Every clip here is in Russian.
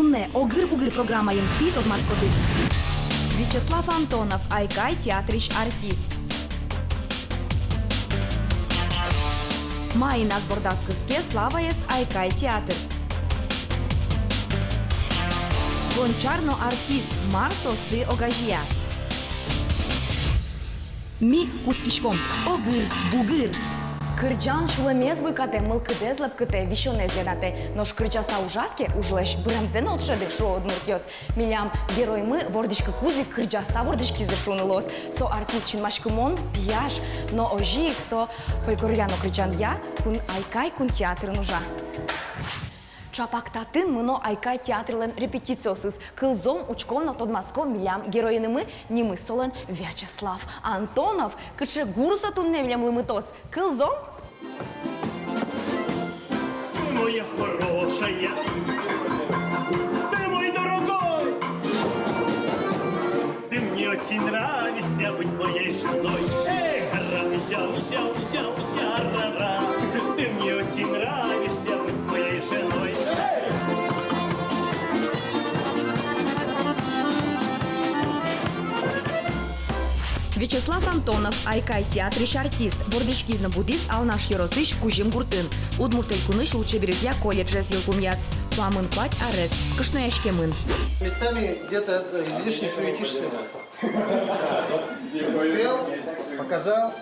тунне огыр-бугыр программайын пит от маскоты. Вячеслав Антонов, Айкай театрич артист. Майнас бордаскыске Слава С. Айкай театр. Гончарно артист Марсосты Огажия. Ми кускишком огыр-бугыр. Кырджан шулемез буйкате, мылкыдез лапкыте, вещонез ядате, но шкырчаса ужатке ужлеш, брамзен отшеде шо однуртьос. Милям герой мы, вордишка кузи, кырджаса вордишки зашунылос. Со артист чинмашкымон пияш, но ожик со фольклоряно кырджан я, кун айкай кун театр нужа. Чапактатын мыно айкай театрлен репетициосыз. Кылзом учкомно тодмаском милям героины мы, не мы солен Вячеслав Антонов. Кыше гурсо тунне милям лымытос. Кылзом? Моя хорошая, ты мой дорогой, ты мне очень нравишься быть моей женой. Ра-ра-ра-ра-ра, ты мне очень нравишься быть моей женой. Вячеслав Антонов, Айкай театрич артист, вордишкизна буддист, алнаш еросыш кужим гуртын. Удмуртель куныш лучше берет я колледжес елкумяс. Пламын пать арес, кышнаешке мын. Местами где-то излишне суетишься. Пел, показал.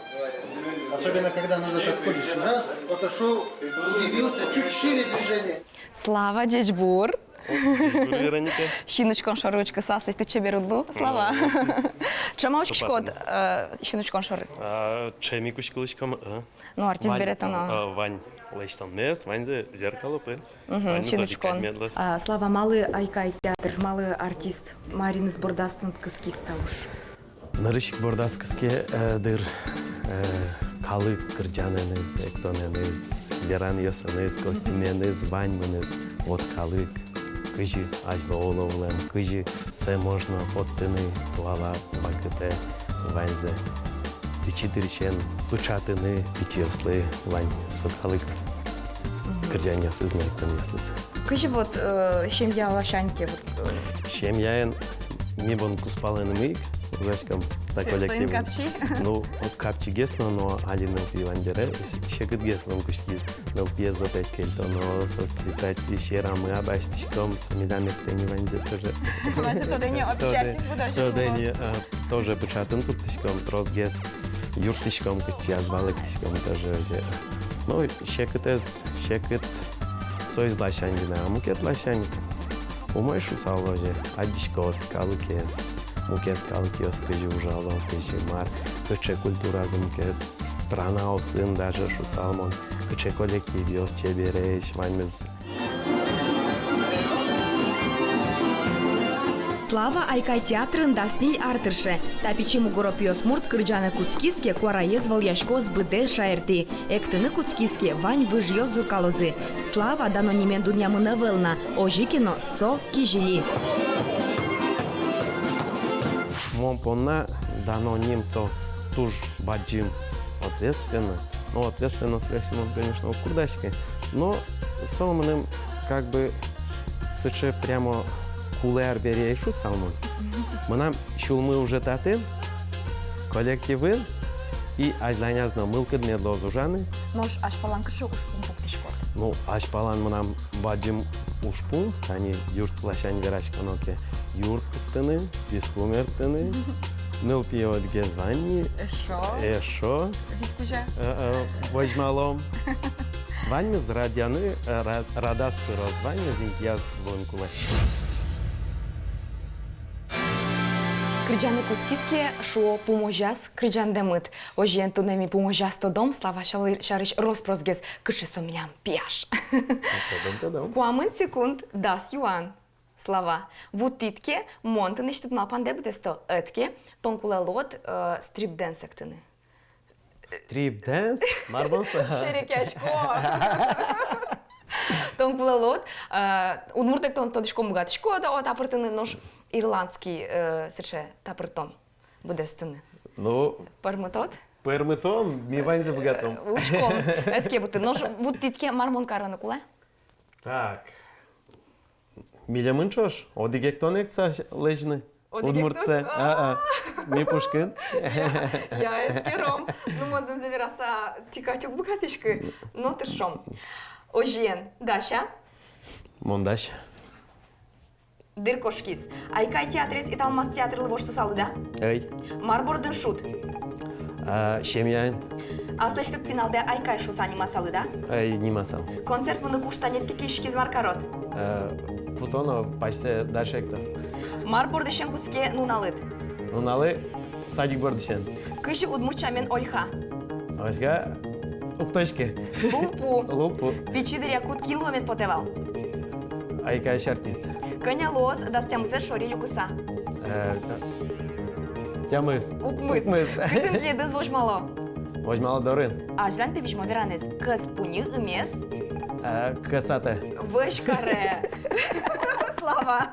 Особенно, когда назад отходишь. Раз, отошел, удивился, чуть шире движение. Слава Джечбур. Вероника. Щіночком шаручка саслись, ти че берудлу? Слава. Чому очкот щіночком шари? Чеми кушкалычком. Ну, артист берет она. Вань лештан мес, Вань зеркало пыр. Щіночком. Слава, малый Айкай театр, малый артист. Мариныз бордастын кыски ставуш. Нарышык бордаскыске дыр калы кырджаныныз, эктоныныз, веран йосыныз, костюменыз, ваньмыныз, от калык. Кыжы ажлы оловлем, кыжы се можно поттыны туала бакыте ваньзе. Пичидырчен пычатыны пичерслы вань сокалык. Кырджанясыз найтынесыз. Кыжы вот семья лошаньки. Семьяен мибон куспалыны Ужачкам на коллективе. Капчи? Ну, капчи гесно, но один пивандере, шекет гесно кушти, но пьезо пять кельто, но соцветать еще рамы абаштичком, с медами кто не ванде тоже. Тоже печатан куптичком, трос гес, юртичком, кучи, звалектичком тоже. Ну, шекет, сойз лашангина, а мукет лашанг. Умойшу саложе, адичкот, калукес. Мукет калкиос кыжы ужалон, кыжы мар, кыче культура мукет страна осын даже шу салмон, кыче коллективиос чебереш, ваньмез. Слава Айкай театрын дасниль артырше. Тапичи мугоропиос мурт кырджаны куцкиске куараез воляшкос быде шаерти. Эктыны куцкиске вань выжьёс зуркалозы. Слава дано немен дуньямына вылна, ожикино со кижили. Монпонна дано немцо туж баджим ответственность. Ну, ответственность, конечно, в курдачке. Но салманым как бы сыче прямо кулер берейшу салман. Мы нам шулмы уже татын, коллективы и ажланязно мылкыд медлозужаны. Нож аж палан кышы ушпун буктишко. Ну, аж палан мы нам баджим ушпун, они юрт лашань верашканоке. Юрт куптыны, бескумертыны, ныл пиот гезвани, эшо, возьмалом. Ваньмыз радяны, радасты розваньмыз, инкияз вонкула. Кырджаны куцкитке шо поможас кырджанде мыт. Ожен тунеми поможас то дом, Слава шарыш роспросгес кышы сомлям пияш. Куамын секунд дас юан. Слава. Вот титке монты нечто мапан дебутесто этке тонкулелот стрип-дэнс актыны. Стрип-дэнс? Марбонса? Шерекешко. Тонкулелот. Удмуртек тон тодишко мгатишко да от апартыны нож ирландский сече тапартон будестыны. Ну. Пармытот? Пармытон, ми ваньзе богатом. Учком. Этке буты. Нож вот титке мармон караны куле? Так. Милямын чош, одигектон екца лежны. Удмуртце. Ми пушкин. Я ескером. Ну, можем завираса тикатюк букатишки. Ну, ты шом. Ожиен. Даша? Мондаш. Дыркошкис. Айкай театрес италмас театрылы бошты салы да? Эй. Марбордын шут. Шемяйн. Асточтык финалда айкай шуса анимасалы да? Эй, нимасан. Концерт мыны куштанетки кишкиз маркарот. Путоно почти дашекто. Марбордышен куске нуналыт. Нуналы садик бордышен. Кышы удмурчамен ольха. Ольга. Уктошки. Лупу. Лупу. Пичидыр якут километр потевал. Айкай артист. Конялос дастямысе шори люкуса. Тямыс. Укмыс. Кытын ледыз вожмало. Возьмала Дорын. Ажлан ты вишмо веранез. Кыз пуни ымес. Касата. Вышкаре. Слава.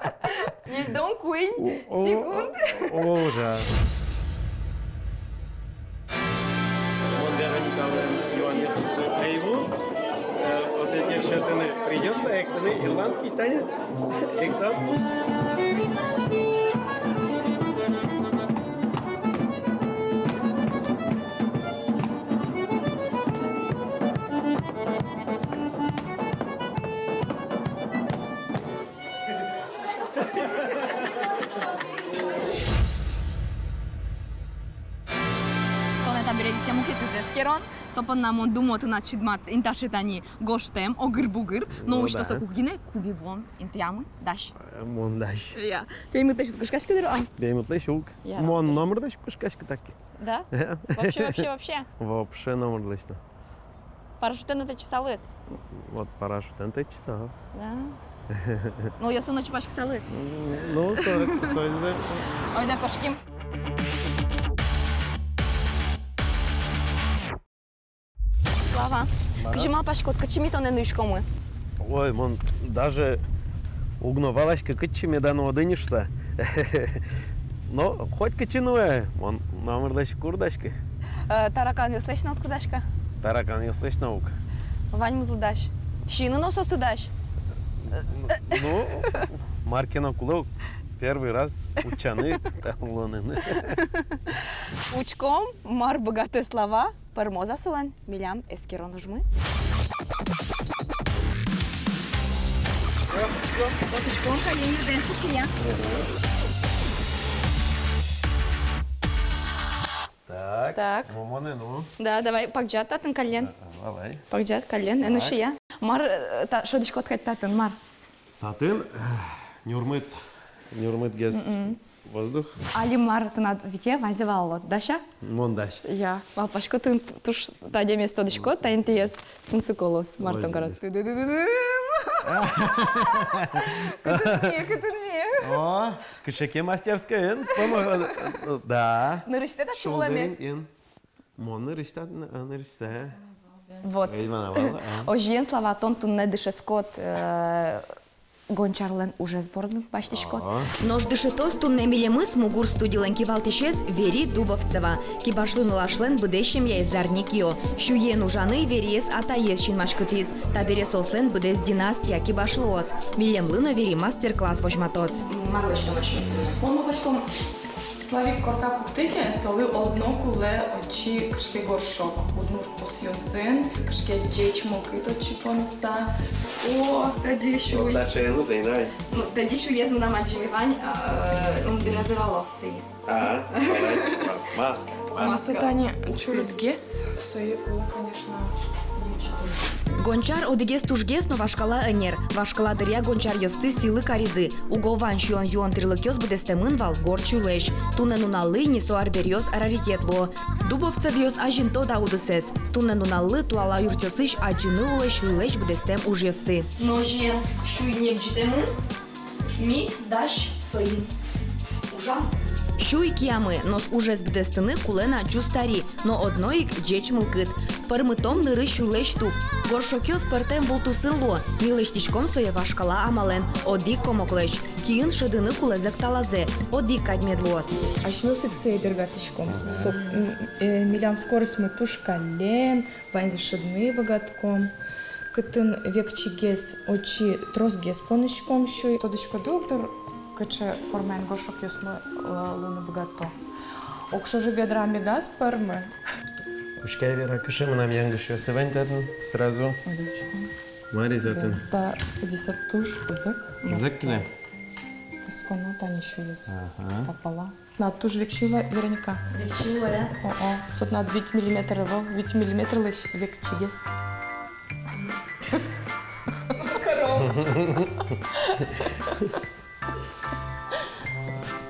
Нильдон куин. Секунд. Ужас. Вера Николаевна Иван создает Айву. Вот эти шатаны придется, эктаны, ирландский танец. Эктан. Тонета беревите мукети зескерон. Сопон намон думоты на чидмат инташитани гоштем, огыр-бугыр. Но Ну что да. са кугине, куби вон, интиямы, даш. Мондаш. Я. Ты ему тащит кышкашки дыру, а? Беймутлы шук. Я Мон рад, номер даш кушкашка так. Да? Вообще. Вообще номер лично. Парашютен это часалыт. Вот парашютен ты часа. Да. Ну, я сыну чупашки салыт. Ну, 40. Ой, да, кошки. Слава. Кыжымал пашкот, кычими тонен уйшкомы. Ой, мон даже угновалась, как кычиме да одынишься. Но хоть кычинуэ, мон номер даш курдашки. Таракан юслешна от кудашка. Таракан не слышь наука. Вань музлдаш. Шины носос тудаш. Ну, Маркина кулок первый раз учаны талоны. Учком, мар богатые слова, пармоза сулан, милям эскерон ужмы. Учком, ходение, дэн шукрия. Так. Мамоне, ну. Да, давай, пакджат татын кален. Давай. Пакджат кален, энуши я. Мар, шодичко откать татын, мар. Татын, нюрмыт гез воздух. Али мар, ты над вите, вазивал вот, даша? Мондаш. Я. Малпашко, ты туш, таде место дочко, та интиес, тунсуколос, мартон город. О, кышеке мастерская, помогла. Да. Нарыште так чулами. Мон нарыште. Вот. Ожиен слова тон тун не дышет скот. Гончарлен уже сборный баштишкот. Нож дышетос тунне милемыс мугур студилен кивалтишес Вери Дубовцева. Кибашлын лашлен быдещем я зарникио. Шуен ужаны вериес атаес шинмашкытиз. Таберес ослен быдес династия кибашлоос. Милемлыно вери мастер-класс вожматос. Марлышно машин. Он бачком Славік корта куптики соли одно куле очі кишки горшок. Одну посйосин, кишки джеч мокито чіпонса. О, тоді що... Зачем, ну, зайнай. Ну, тоді що є на маджимі вань, ну, дирезувало сей. Ага, маска. Масутані чужит гес, сої, конечно, дівчата. Гончар одегес тужгес, но вашкала энер. Вашкала дыря гончар ёсты силы каризы. Угован шуон юон трилыкёс быдестемын вал горчу лэш. Тунен уналлы не суарберьёс раритетло. Дубовцев ёс ажинто да удысес. Тунен уналлы туала юртёсыш аджины улэш улэш быдестем уж ёсты. Ножен шуйнеп житемын, ми даш соин. Ужан? Шуй киямы, нож ужес бдестыны кулена джустари, но одноик джеч мылкыт. Пармытом ныры шулеш туп. Горшокёс пертем бултусыло, милештичком соя вашкала амален, одик комоклеш. Киын шыдыны кулезек талазе, одик кадмедлос. Ашмёсик сейдер гартичком. Милям скорость мы туш колен, ванзи шидны богатком. Кытын векчигез очи трозгез понычком шуй. Тодочка доктор кыче формен горшок ясно луны богато. Окшоже ведрами да спермы. Ушкай вера кыши мынам яңгыш өсөвен дедin сразу. Маризатын. Да 50 туш зык. Зык киле. Сконо тани еще есть. Тапала. На туш векшила Вероника. Векчила, да? О, сот на 2 миллиметра вол, 2 миллиметра лишь векчигез.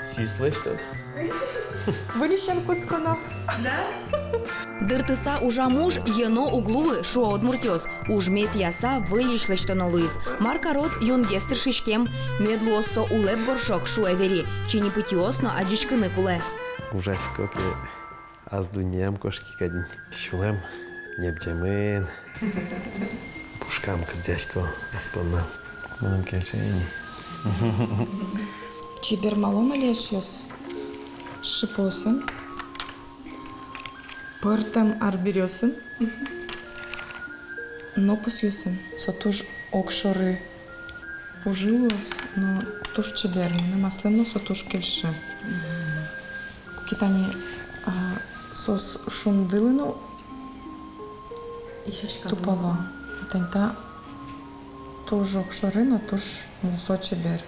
Сислы что-то. Вылещем кусконо. Дыртыса ужа муж ено углувы шуа одмуртёс. Ужмет яса вылишлы что налыз. Маркарот юнгестер шишкем. Медлуосо улеп горшок шуа вери. Чини пытиосно адичкыны куле. Ужасько ке аз дуньям кошки кадин. Шулем небдемын. Пушкам кырдяшко аспонна. Мынам кешени. Чибер малом лешьёс. Шипосын. Пыртым арбирёсын. Но пусюсын. Сотуж окшоры ужилос, но туж чеберный. Маслено сотуж кельше. Китани сос шундылыну тупала. Тента туж окшоры, но туж со чебер.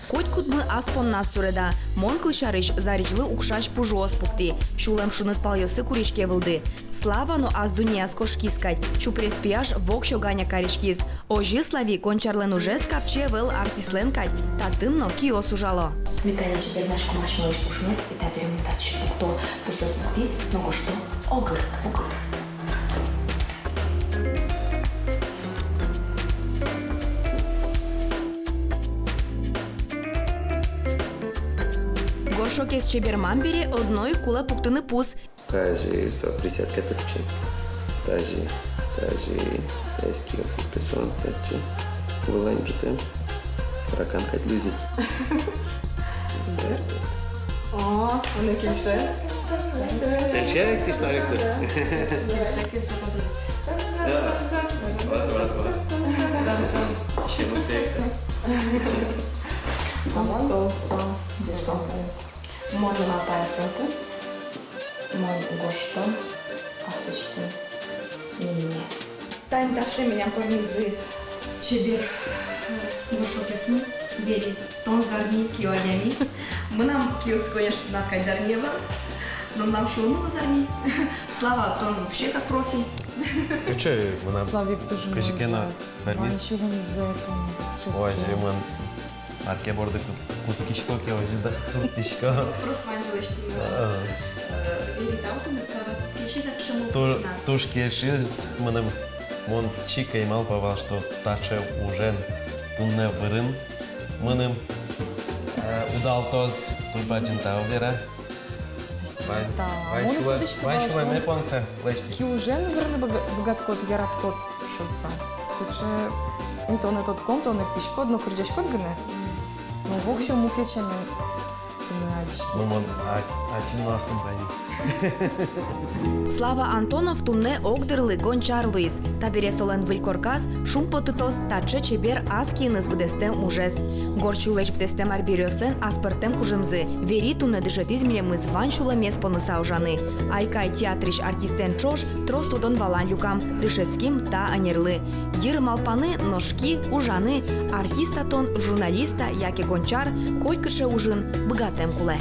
Коть кутмы аспонна суреда. Мон клышарыш заричлы укшаш пужуос пукти. Шулем шунат палёсы куришке вылды. Слава но аз дуния скошки искать. Чупрес пияш вокшо ганя каришкиз. Ожи слави кончарлен уже скапче вел артислен кать. Татынно киос ужало. Виталий теперь наш кумаш милыш пушмес и та перемутач. Кто пусос пути, но что? Огр. Горшок из чеберман бери одной кула пуктыны пус. Кажи со присядка топчи. Кажи скиос из песон топчи. Вылань жутем. Ракан кать люзи. О, он кельше. Тельчерик ты снарик. Можно напасть пус. Мой гошто. Пасточки. Не. Тань даши меня порнизы. Чебер. Горшок ясну. Бери. Тон зарни киоадями. Мы нам киос, конечно, надо зарнева. Но нам шуму на зарни. Слава, он вообще как профи. Че мынам Славик тоже кышкена ужас. барбис. Ванчуган зэпон. Ой, мын арке борды кускишко ке ожида кутишко. Спрос манзилы что Бери таутым, пиши так шуму. Тушки шиз мынам мон чика имал павал, что таче уже тунне вырын. Мынам удал тоз турбаджин таувера. Ванчула не понса лечки. Киужен верно богаткот, яраткот шоса. Сыче не то не тот ком, то не птичкот, но кырдяшкот гыне. Но в общем мукечемен тунеадишки. Мон один ластым пани. Слава Антонов тунне огдырлы гончар Луис. Табере солен вылькоркас, шум потытос, таче чебер аскиныз вдестем ужес. Горчулеч бдестем арбирёслен аспертем кужымзы. Вери тунне дышетизмле мыз ванчула мес понуса ужаны. Айкай театриш артистен чош, тростудон валан люкам, дышецким та анерлы. Йыр малпаны, ножки, ужаны. Артистатон, журналиста, яке гончар, койкыше ужын, богатем куле.